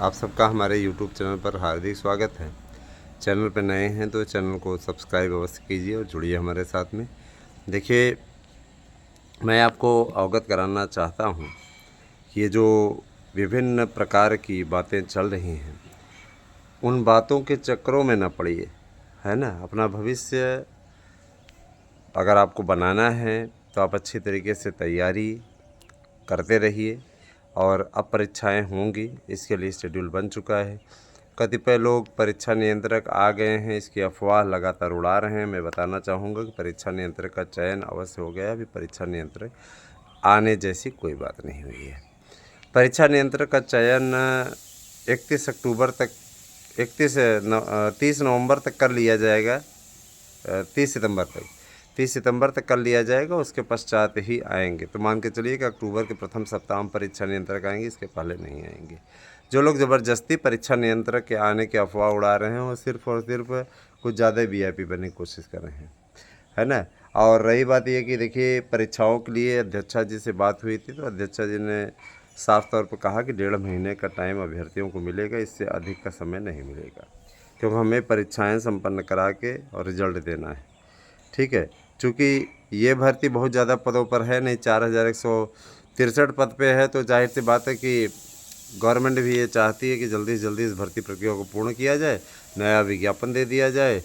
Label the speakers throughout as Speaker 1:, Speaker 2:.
Speaker 1: आप सबका हमारे YouTube चैनल पर हार्दिक स्वागत है। चैनल पर नए हैं तो चैनल को सब्सक्राइब अवश्य कीजिए और जुड़िए हमारे साथ में। देखिए, मैं आपको अवगत कराना चाहता हूँ कि ये जो विभिन्न प्रकार की बातें चल रही हैं, उन बातों के चक्करों में ना पड़िए, है ना। अपना भविष्य अगर आपको बनाना है तो आप अच्छी तरीके से तैयारी करते रहिए। और अब परीक्षाएं होंगी, इसके लिए शेड्यूल बन चुका है। कतिपय लोग परीक्षा नियंत्रक आ गए हैं, इसकी अफवाह लगातार उड़ा रहे हैं। मैं बताना चाहूँगा कि परीक्षा नियंत्रक का चयन अवश्य हो गया। अभी परीक्षा नियंत्रक आने जैसी कोई बात नहीं हुई है। परीक्षा नियंत्रक का चयन 31 अक्टूबर तक 30 नवंबर तक कर लिया जाएगा। 30 सितंबर तक कर लिया जाएगा। उसके पश्चात ही आएंगे। तो मान के चलिए कि अक्टूबर के प्रथम सप्ताह में परीक्षा नियंत्रक आएंगे, इसके पहले नहीं आएंगे। जो लोग ज़बरदस्ती परीक्षा नियंत्रक के आने की अफवाह उड़ा रहे हैं, वो सिर्फ और सिर्फ कुछ ज़्यादा VIP बनने की कोशिश कर रहे हैं, है ना। और रही बात ये कि देखिए, परीक्षाओं के लिए अध्यक्षा जी से बात हुई थी, तो अध्यक्षा जी ने साफ तौर पर कहा कि 1.5 महीने का टाइम अभ्यर्थियों को मिलेगा, इससे अधिक का समय नहीं मिलेगा, क्योंकि हमें परीक्षाएं संपन्न करा के और रिजल्ट देना है। ठीक है, चूँकि ये भर्ती बहुत ज़्यादा पदों पर है नहीं, 4163 पद पे है, तो जाहिर सी बात है कि गवर्नमेंट भी ये चाहती है कि जल्दी से जल्दी इस भर्ती प्रक्रिया को पूर्ण किया जाए, नया विज्ञापन दे दिया जाए।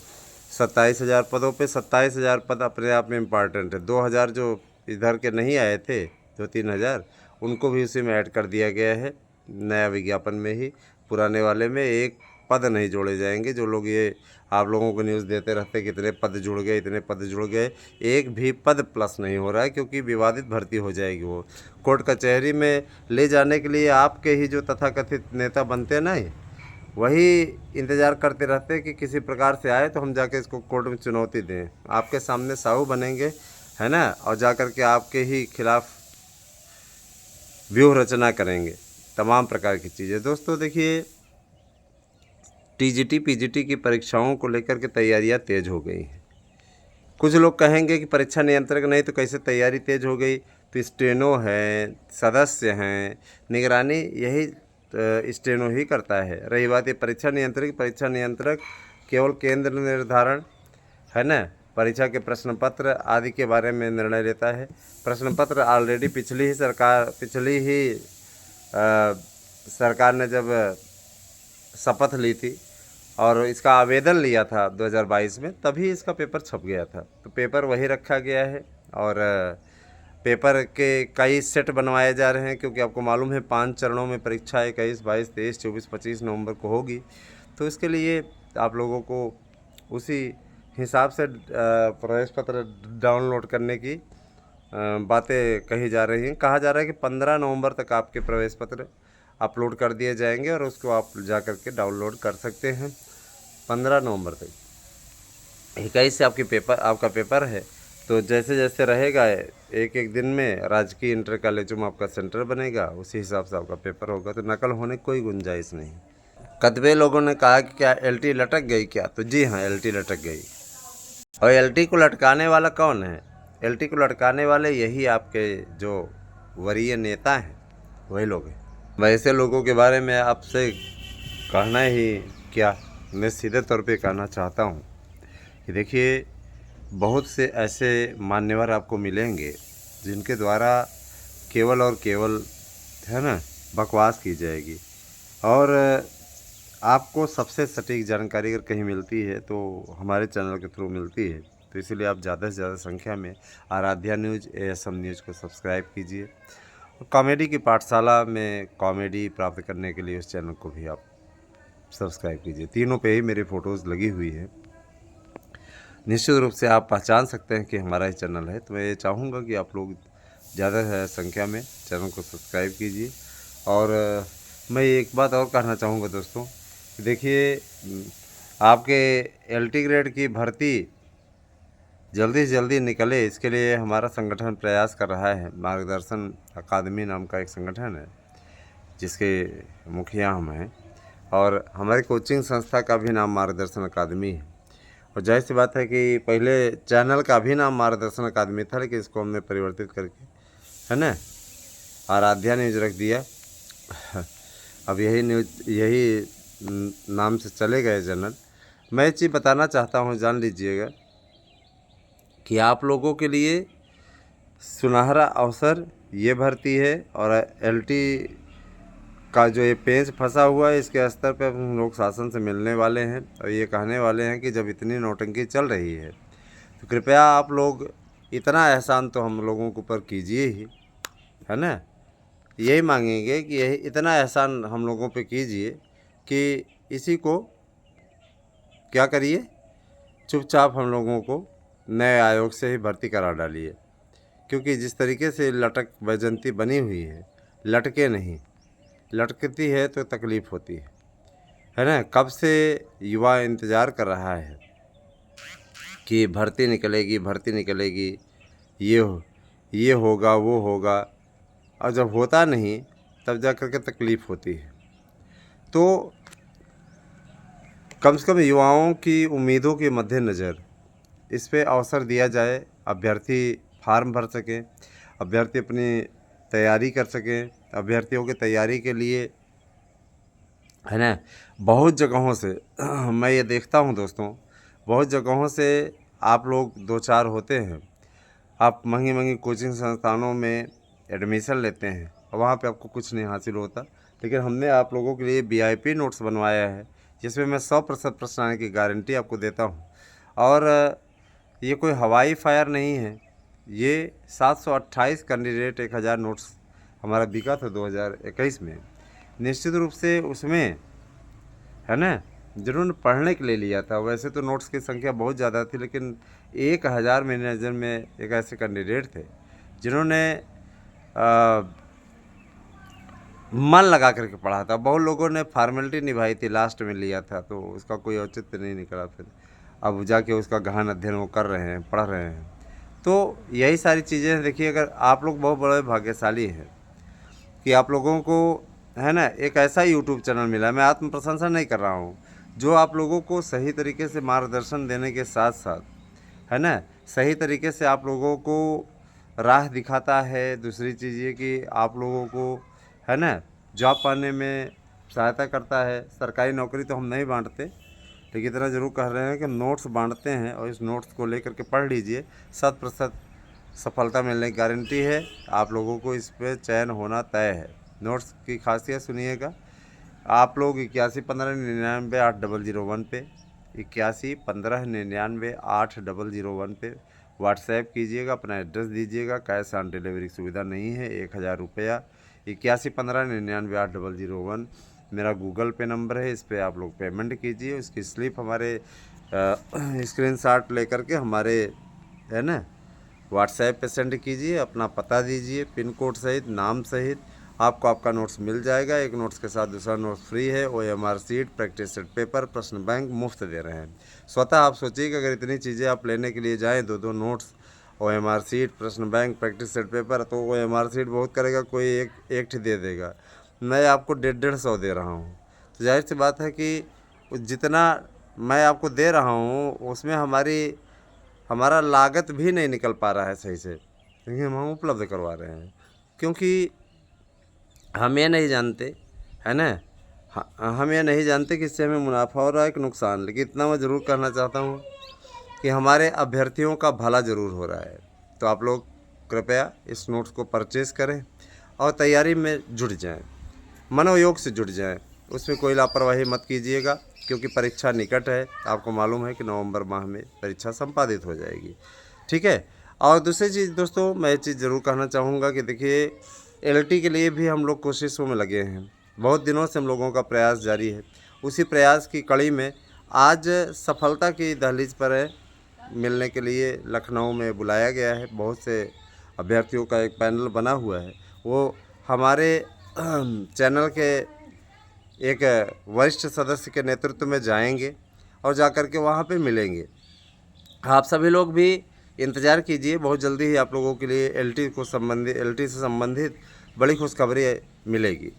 Speaker 1: 27,000 पदों पे 27,000 पद अपने आप में इम्पॉर्टेंट है। 2,000 जो इधर के नहीं आए थे, 2-3 हज़ार, उनको भी उसी में ऐड कर दिया गया है, नया विज्ञापन में ही। पुराने वाले में एक पद नहीं जोड़े जाएंगे। जो लोग ये आप लोगों को न्यूज़ देते रहते कि इतने पद जुड़ गए, इतने पद जुड़ गए, एक भी पद प्लस नहीं हो रहा है, क्योंकि विवादित भर्ती हो जाएगी। वो कोर्ट कचहरी में ले जाने के लिए आपके ही जो तथाकथित नेता बनते हैं ना, वही इंतज़ार करते रहते हैं कि किसी प्रकार से आए तो हम जाके इसको कोर्ट में चुनौती दें। आपके सामने साहू बनेंगे, है ना, और जा कर के आपके ही खिलाफ व्यूह रचना करेंगे, तमाम प्रकार की चीज़ें। दोस्तों देखिए, TGT PGT की परीक्षाओं को लेकर के तैयारियां तेज़ हो गई हैं। कुछ लोग कहेंगे कि परीक्षा नियंत्रक नहीं तो कैसे तैयारी तेज़ हो गई। तो स्टेनो है, सदस्य हैं, निगरानी यही स्टेनो ही करता है। रही बात ये परीक्षा नियंत्रक केवल केंद्र निर्धारण, है ना, परीक्षा के प्रश्न पत्र आदि के बारे में निर्णय लेता है। प्रश्न पत्र ऑलरेडी पिछली सरकार ने जब शपथ ली थी और इसका आवेदन लिया था 2022 में, तभी इसका पेपर छप गया था। तो पेपर वही रखा गया है और पेपर के कई सेट बनवाए जा रहे हैं, क्योंकि आपको मालूम है 5 चरणों में परीक्षा 21, 22, 23, 24, 25 नवंबर को होगी। तो इसके लिए आप लोगों को उसी हिसाब से प्रवेश पत्र डाउनलोड करने की बातें कही जा रही हैं। कहा जा रहा है कि 15 नवंबर तक आपके प्रवेश पत्र अपलोड कर दिए जाएंगे और उसको आप जा कर के डाउनलोड कर सकते हैं 15 नवंबर तक। 21 से आपका पेपर है। तो जैसे जैसे रहेगा, एक एक दिन में राजकीय इंटर कॉलेजों में आपका सेंटर बनेगा, उसी हिसाब से आपका पेपर होगा। तो नकल होने की कोई गुंजाइश नहीं। कतिपय लोगों ने कहा कि क्या LT लटक गई क्या? तो जी हाँ, LT लटक गई। और LT को लटकाने वाला कौन है? LT को लटकाने वाले यही आपके जो वरीय नेता हैं, वही लोग हैं। वैसे लोगों के बारे में आपसे कहना ही क्या, मैं सीधे तौर पे कहना चाहता हूँ कि देखिए, बहुत से ऐसे मान्यवर आपको मिलेंगे जिनके द्वारा केवल और केवल, है ना, बकवास की जाएगी। और आपको सबसे सटीक जानकारी अगर कहीं मिलती है तो हमारे चैनल के थ्रू मिलती है। तो इसलिए आप ज़्यादा से ज़्यादा संख्या में आराध्या न्यूज़, ASM न्यूज़ को सब्सक्राइब कीजिए। कॉमेडी की पाठशाला में कॉमेडी प्राप्त करने के लिए उस चैनल को भी आप सब्सक्राइब कीजिए। तीनों पे ही मेरी फ़ोटोज़ लगी हुई है। निश्चित रूप से आप पहचान सकते हैं कि हमारा ही चैनल है। तो मैं ये चाहूँगा कि आप लोग ज़्यादा संख्या में चैनल को सब्सक्राइब कीजिए। और मैं एक बात और कहना चाहूँगा दोस्तों, कि देखिए, आपके LT ग्रेड की भर्ती जल्दी से जल्दी निकले, इसके लिए हमारा संगठन प्रयास कर रहा है। मार्गदर्शन अकादमी नाम का एक संगठन है, जिसके मुखिया हम हैं, और हमारी कोचिंग संस्था का भी नाम मार्गदर्शन अकादमी है। और जाहिर सी बात है कि पहले चैनल का भी नाम मार्गदर्शन अकादमी था, लेकिन इसको हमने परिवर्तित करके, है ना, आराध्या न्यूज़ रख दिया। अब यही न्यूज यही नाम से चलेगा ये चैनल। मैं एक चीज़ बताना चाहता हूँ, जान लीजिएगा कि आप लोगों के लिए सुनहरा अवसर ये भर्ती है, और एलटी का जो ये पेंच फंसा हुआ है, इसके स्तर पे हम लोग शासन से मिलने वाले हैं और ये कहने वाले हैं कि जब इतनी नौटंकी चल रही है तो कृपया आप लोग इतना एहसान तो हम लोगों के ऊपर कीजिए ही, है ना। यही मांगेंगे कि यही इतना एहसान हम लोगों पे कीजिए कि इसी को क्या करिए, चुपचाप हम लोगों को नए आयोग से ही भर्ती करा डालिए। क्योंकि जिस तरीके से लटक वैजंती बनी हुई है, लटके नहीं, लटकती है तो तकलीफ़ होती है ना। कब से युवा इंतज़ार कर रहा है कि भर्ती निकलेगी, भर्ती निकलेगी, ये होगा वो होगा, और जब होता नहीं तब जा कर के तकलीफ़ होती है। तो कम से कम युवाओं की उम्मीदों के मद्देनज़र इस पे अवसर दिया जाए, अभ्यर्थी फार्म भर सकें, अभ्यर्थी अपनी तैयारी कर सकें। अभ्यर्थियों की तैयारी के लिए, है ना, बहुत जगहों से मैं ये देखता हूँ दोस्तों, बहुत जगहों से आप लोग दो चार होते हैं, आप महंगी महंगी कोचिंग संस्थानों में एडमिशन लेते हैं और वहाँ पे आपको कुछ नहीं हासिल होता। लेकिन हमने आप लोगों के लिए VIP नोट्स बनवाया है, जिसमें मैं 100% प्रश्न आने की गारंटी आपको देता हूँ। और ये कोई हवाई फायर नहीं है, ये 728 कैंडिडेट 1000 नोट्स हमारा बिका था 2021 में। निश्चित रूप से उसमें, है ना, जिन्होंने पढ़ने के लिए लिया था, वैसे तो नोट्स की संख्या बहुत ज़्यादा थी, लेकिन 1000 मेरी नज़र में एक ऐसे कैंडिडेट थे जिन्होंने मन लगा करके पढ़ा था। बहुत लोगों ने फॉर्मेलिटी निभाई थी, लास्ट में लिया था तो उसका कोई औचित्य नहीं निकला। फिर अब जाके उसका गहन अध्ययन वो कर रहे हैं, पढ़ रहे हैं। तो यही सारी चीज़ें देखिए, अगर आप लोग बहुत बड़े भाग्यशाली हैं कि आप लोगों को, है ना, एक ऐसा यूट्यूब चैनल मिला। मैं आत्म प्रशंसा नहीं कर रहा हूँ, जो आप लोगों को सही तरीके से मार्गदर्शन देने के साथ साथ, है ना, सही तरीके से आप लोगों को राह दिखाता है। दूसरी चीज़ ये कि आप लोगों को, है ना, जॉब पाने में सहायता करता है। सरकारी नौकरी तो हम नहीं बांटते, लेकिन इतना ज़रूर कह रहे हैं कि नोट्स बांटते हैं और इस नोट्स को लेकर के पढ़ लीजिए, 100% सफलता मिलने की गारंटी है। आप लोगों को इस पे चयन होना तय है। नोट्स की खासियत सुनिएगा, आप लोग 8115998001 पे, 8115998001 पे व्हाट्सएप कीजिएगा, अपना एड्रेस दीजिएगा। कैश ऑन डिलीवरी की सुविधा नहीं है, 1000 रुपया। 8115998001 मेरा गूगल पे नंबर है, इस पर आप लोग पेमेंट कीजिए। उसकी स्लिप हमारे स्क्रीनशॉट लेकर के हमारे, है ना, व्हाट्सएप पे सेंड कीजिए। अपना पता दीजिए, पिन कोड सहित, नाम सहित, आपको आपका नोट्स मिल जाएगा। एक नोट्स के साथ दूसरा नोट्स फ्री है। OMR seat, practice set paper, प्रश्न बैंक मुफ्त दे रहे हैं। स्वतः आप सोचिए कि अगर इतनी चीज़ें आप लेने के लिए जाएँ, दो नोट्स, OMR सीट, प्रश्न बैंक, प्रैक्टिस सेट पेपर, तो OMR सीट बहुत करेगा, कोई एक दे देगा। मैं आपको 150 दे रहा हूँ, तो जाहिर सी बात है कि जितना मैं आपको दे रहा हूँ उसमें हमारा लागत भी नहीं निकल पा रहा है सही से, लेकिन हम उपलब्ध करवा रहे हैं। क्योंकि हम ये नहीं जानते, है ना, हम ये नहीं जानते कि इससे हमें मुनाफा हो रहा है कि नुकसान। लेकिन इतना मैं ज़रूर कहना चाहता हूँ कि हमारे अभ्यर्थियों का भला ज़रूर हो रहा है। तो आप लोग कृपया इस नोट्स को परचेज़ करें और तैयारी में जुट जाएं, मनोयोग से जुट जाएं। उसमें कोई लापरवाही मत कीजिएगा, क्योंकि परीक्षा निकट है। आपको मालूम है कि नवंबर माह में परीक्षा संपादित हो जाएगी, ठीक है। और दूसरी चीज़ दोस्तों, मैं ये चीज़ ज़रूर कहना चाहूँगा कि देखिए, LT के लिए भी हम लोग कोशिशों में लगे हैं। बहुत दिनों से हम लोगों का प्रयास जारी है। उसी प्रयास की कड़ी में आज सफलता की दहलीज पर है, मिलने के लिए लखनऊ में बुलाया गया है। बहुत से अभ्यर्थियों का एक पैनल बना हुआ है, वो हमारे चैनल के एक वरिष्ठ सदस्य के नेतृत्व में जाएंगे और जाकर के वहाँ पे मिलेंगे। आप सभी लोग भी इंतज़ार कीजिए, बहुत जल्दी ही आप लोगों के लिए LT से संबंधित बड़ी खुशखबरी मिलेगी।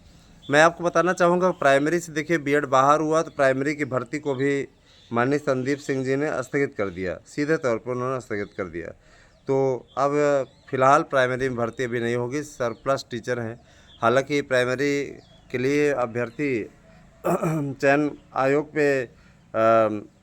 Speaker 1: मैं आपको बताना चाहूँगा, प्राइमरी से देखिए B.Ed बाहर हुआ तो प्राइमरी की भर्ती को भी माननीय संदीप सिंह जी ने स्थगित कर दिया, सीधे तौर पर उन्होंने स्थगित कर दिया। तो अब फ़िलहाल प्राइमरी में भर्ती अभी नहीं होगी, सरप्लस टीचर हैं। हालांकि प्राइमरी के लिए अभ्यर्थी चयन आयोग पे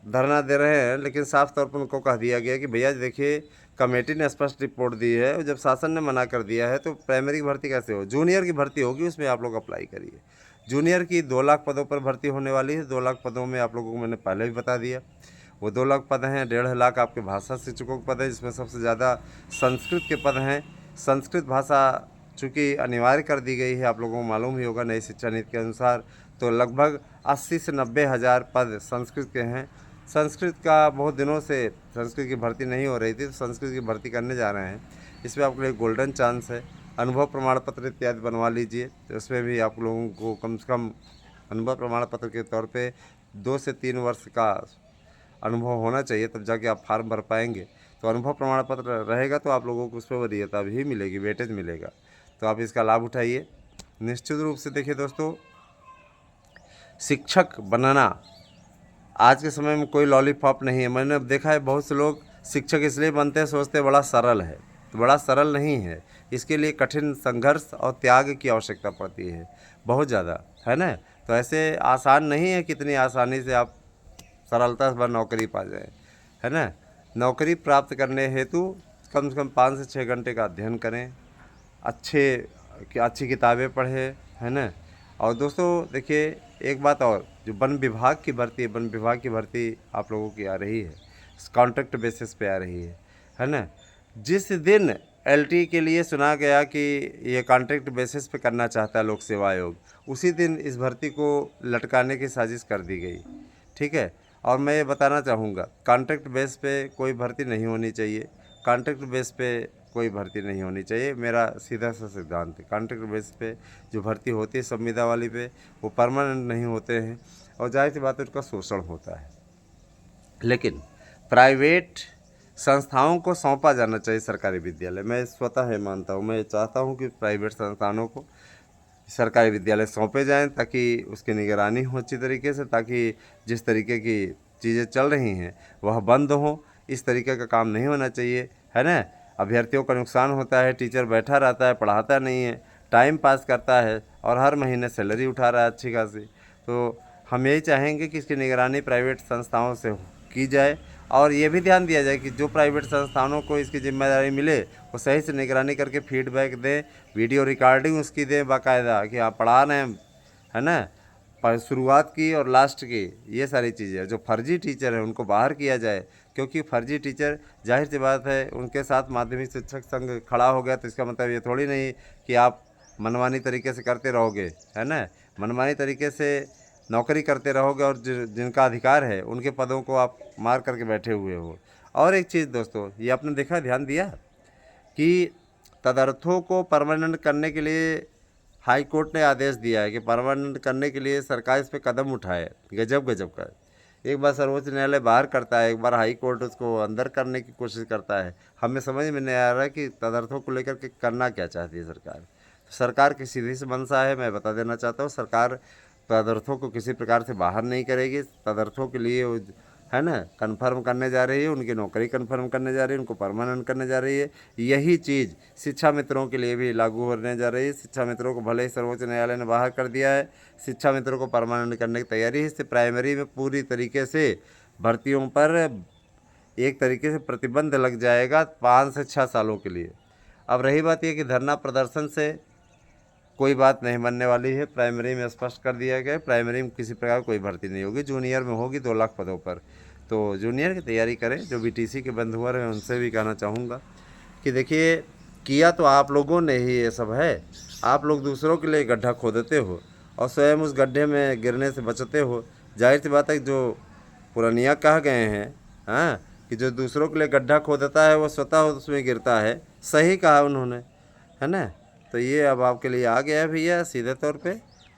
Speaker 1: धरना दे रहे हैं, लेकिन साफ तौर पर उनको कह दिया गया कि भैया देखिए कमेटी ने स्पष्ट रिपोर्ट दी है और जब शासन ने मना कर दिया है तो प्राइमरी की भर्ती कैसे हो, जूनियर की भर्ती होगी, उसमें आप लोग अप्लाई करिए। जूनियर की 2 लाख पदों पर भर्ती होने वाली है। 2 लाख पदों में आप लोगों को मैंने पहले भी बता दिया, वो 2 लाख पद हैं। 1.5 लाख आपके भाषा शिक्षकों के पद हैं, जिसमें सबसे ज़्यादा संस्कृत के पद हैं। संस्कृत भाषा चूँकि अनिवार्य कर दी गई है, आप लोगों को मालूम ही होगा नई शिक्षा नीति के अनुसार, तो लगभग 80 से 90 हज़ार पद संस्कृत के हैं। संस्कृत का बहुत दिनों से संस्कृत की भर्ती नहीं हो रही थी, तो संस्कृत की भर्ती करने जा रहे हैं। इसमें आपके लिए गोल्डन चांस है। अनुभव प्रमाण पत्र इत्यादि बनवा लीजिए, तो उसमें भी आप लोगों को कम से कम अनुभव प्रमाण पत्र के तौर पे 2 से 3 वर्ष का अनुभव होना चाहिए, तब जाके आप फार्म भर पाएंगे। तो अनुभव प्रमाण पत्र रहेगा तो आप लोगों को उस पर वरीयता भी मिलेगी, वेटेज मिलेगा, तो आप इसका लाभ उठाइए। निश्चित रूप से देखिए दोस्तों, शिक्षक बनना आज के समय में कोई लॉलीपॉप नहीं है। मैंने देखा है बहुत से लोग शिक्षक इसलिए बनते हैं, सोचते हैं बड़ा सरल है, तो बड़ा सरल नहीं है। इसके लिए कठिन संघर्ष और त्याग की आवश्यकता पड़ती है, बहुत ज़्यादा, है ना। तो ऐसे आसान नहीं है, कितनी आसानी से आप सरलता से नौकरी पा जाए, है ना। नौकरी प्राप्त करने हेतु कम से कम 5 से 6 घंटे का अध्ययन करें, अच्छी किताबें पढ़ें, है ना। और दोस्तों देखिए एक बात और, जो वन विभाग की भर्ती है, वन विभाग की भर्ती आप लोगों की आ रही है, कॉन्ट्रैक्ट बेसिस पे आ रही है ना। जिस दिन एलटी के लिए सुना गया कि ये कॉन्ट्रैक्ट बेसिस पे करना चाहता है लोक सेवा आयोग, उसी दिन इस भर्ती को लटकाने की साजिश कर दी गई, ठीक है। और मैं ये बताना चाहूँगा, कॉन्ट्रैक्ट बेस पे कोई भर्ती नहीं होनी चाहिए, कॉन्ट्रैक्ट बेस पे कोई भर्ती नहीं होनी चाहिए, मेरा सीधा सा सिद्धांत है। कॉन्ट्रैक्ट बेस पे जो भर्ती होती है संविदा वाली पे, वो परमानेंट नहीं होते हैं, और जाहिर सी बात है उसका शोषण होता है। लेकिन प्राइवेट संस्थाओं को सौंपा जाना चाहिए सरकारी विद्यालय। मैं स्वतः है मानता हूँ, मैं चाहता हूँ कि प्राइवेट संस्थानों को सरकारी विद्यालय सौंपे जाएं, ताकि उसकी निगरानी हो अच्छी तरीके से, ताकि जिस तरीके की चीज़ें चल रही हैं वह बंद हो। इस तरीके का काम नहीं होना चाहिए, है ना। अभ्यर्थियों का नुकसान होता है, टीचर बैठा रहता है, पढ़ाता नहीं है, टाइम पास करता है और हर महीने सैलरी उठा रहा है अच्छी खासी। तो हम यही चाहेंगे कि इसकी निगरानी प्राइवेट संस्थाओं से की जाए, और ये भी ध्यान दिया जाए कि जो प्राइवेट संस्थानों को इसकी जिम्मेदारी मिले वो सही से निगरानी करके फीडबैक दें, वीडियो रिकॉर्डिंग उसकी दें बाकायदा, कि आप पढ़ा रहे हैं, है ना, पर शुरुआत की और लास्ट की, ये सारी चीज़ें। जो फर्जी टीचर हैं उनको बाहर किया जाए, क्योंकि फर्जी टीचर जाहिर सी बात है उनके साथ माध्यमिक शिक्षक संघ खड़ा हो गया, तो इसका मतलब ये थोड़ी नहीं कि आप मनमानी तरीके से करते रहोगे, है ना। मनमानी तरीके से नौकरी करते रहोगे और जिनका अधिकार है उनके पदों को आप मार करके बैठे हुए हो। और एक चीज़ दोस्तों, ये आपने देखा, ध्यान दिया कि तदर्थों को परमानेंट करने के लिए हाई कोर्ट ने आदेश दिया है कि परमानेंट करने के लिए सरकार इस पर कदम उठाए। गजब गजब का, एक बार सर्वोच्च न्यायालय बाहर करता है, एक बार हाई कोर्ट उसको अंदर करने की कोशिश करता है। हमें समझ में नहीं आ रहा है कि तदर्थों को लेकर के करना क्या चाहती है सरकार। सरकार की सीधी सी मंशा है, मैं बता देना चाहता हूँ, सरकार तदर्थों को किसी प्रकार से बाहर नहीं करेगी। तदर्थों के लिए वो, है ना, कन्फर्म करने जा रही है, उनकी नौकरी कन्फर्म करने जा रही है, उनको परमानेंट करने जा रही है। यही चीज़ शिक्षा मित्रों के लिए भी लागू होने जा रही है। शिक्षा मित्रों को भले ही सर्वोच्च न्यायालय ने बाहर कर दिया है, शिक्षा मित्रों को परमानेंट करने की तैयारी है। इससे प्राइमरी में पूरी तरीके से भर्तियों पर एक तरीके से प्रतिबंध लग जाएगा 5 से 6 सालों के लिए। अब रही बात यह कि धरना प्रदर्शन से कोई बात नहीं बनने वाली है। प्राइमरी में स्पष्ट कर दिया गया है, प्राइमरी में किसी प्रकार कोई भर्ती नहीं होगी, जूनियर में होगी 2 लाख पदों पर। तो जूनियर की तैयारी करें। जो बीटीसी के बंधुआ हैं उनसे भी कहना चाहूँगा कि देखिए, किया तो आप लोगों ने ही ये सब है। आप लोग दूसरों के लिए गड्ढा खोदते हो और स्वयं उस गड्ढे में गिरने से बचते हो। जाहिर सी बात है, जो पुरानिया कह गए हैं, हाँ, कि जो दूसरों के लिए गड्ढा खोदता है वो स्वतः उसमें गिरता है। सही कहा उन्होंने, है ना। तो ये अब आपके लिए आ गया है भैया सीधे तौर पे।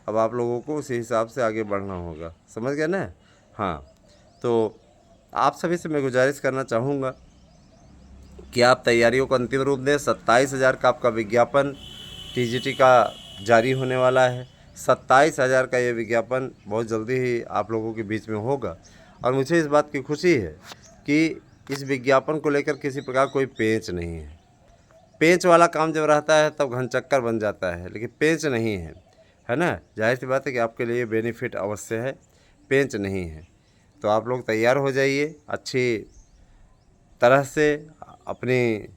Speaker 1: अब आप लोगों को उसी हिसाब से आगे बढ़ना होगा, समझ गए ना। हाँ, तो आप सभी से मैं गुजारिश करना चाहूँगा कि आप तैयारियों को अंतिम रूप दें। 27,000 का आपका विज्ञापन टीजीटी का जारी होने वाला है। 27,000 का ये विज्ञापन बहुत जल्दी ही आप लोगों के बीच में होगा, और मुझे इस बात की खुशी है कि इस विज्ञापन को लेकर किसी प्रकार कोई पेंच नहीं है। पेंच वाला काम जब रहता है तब घनचक्कर बन जाता है, लेकिन पेंच नहीं है, है ना। जाहिर सी बात है कि आपके लिए बेनिफिट अवश्य है, पेंच नहीं है। तो आप लोग तैयार हो जाइए, अच्छी तरह से अपनी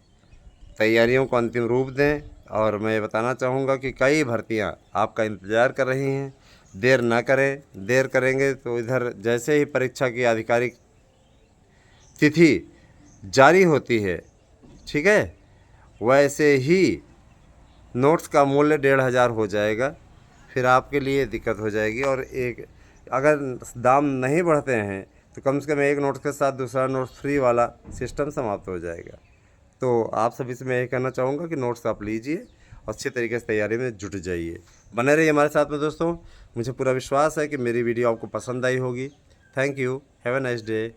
Speaker 1: तैयारियों को अंतिम रूप दें। और मैं बताना चाहूँगा कि कई भर्तियां आपका इंतज़ार कर रही हैं, देर ना करें। देर करेंगे तो इधर जैसे ही परीक्षा की आधिकारिक तिथि जारी होती है, ठीक है, वैसे ही नोट्स का मूल्य 1500 हो जाएगा। फिर आपके लिए दिक्कत हो जाएगी। और एक अगर दाम नहीं बढ़ते हैं तो कम से कम एक नोट्स के साथ दूसरा नोट्स फ्री वाला सिस्टम समाप्त हो जाएगा। तो आप सभी से मैं यही कहना चाहूँगा कि नोट्स आप लीजिए और अच्छी तरीके से तैयारी में जुट जाइए। बने रहिए हमारे साथ में दोस्तों। मुझे पूरा विश्वास है कि मेरी वीडियो आपको पसंद आई होगी। Thank you, have a nice day.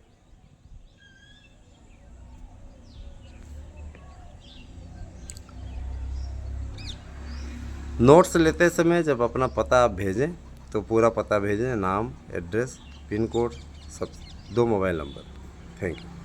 Speaker 1: Notes लेते समय जब अपना पता आप भेजें तो पूरा पता भेजें, नाम, एड्रेस, पिन कोड, सब 2 मोबाइल नंबर। Thank you.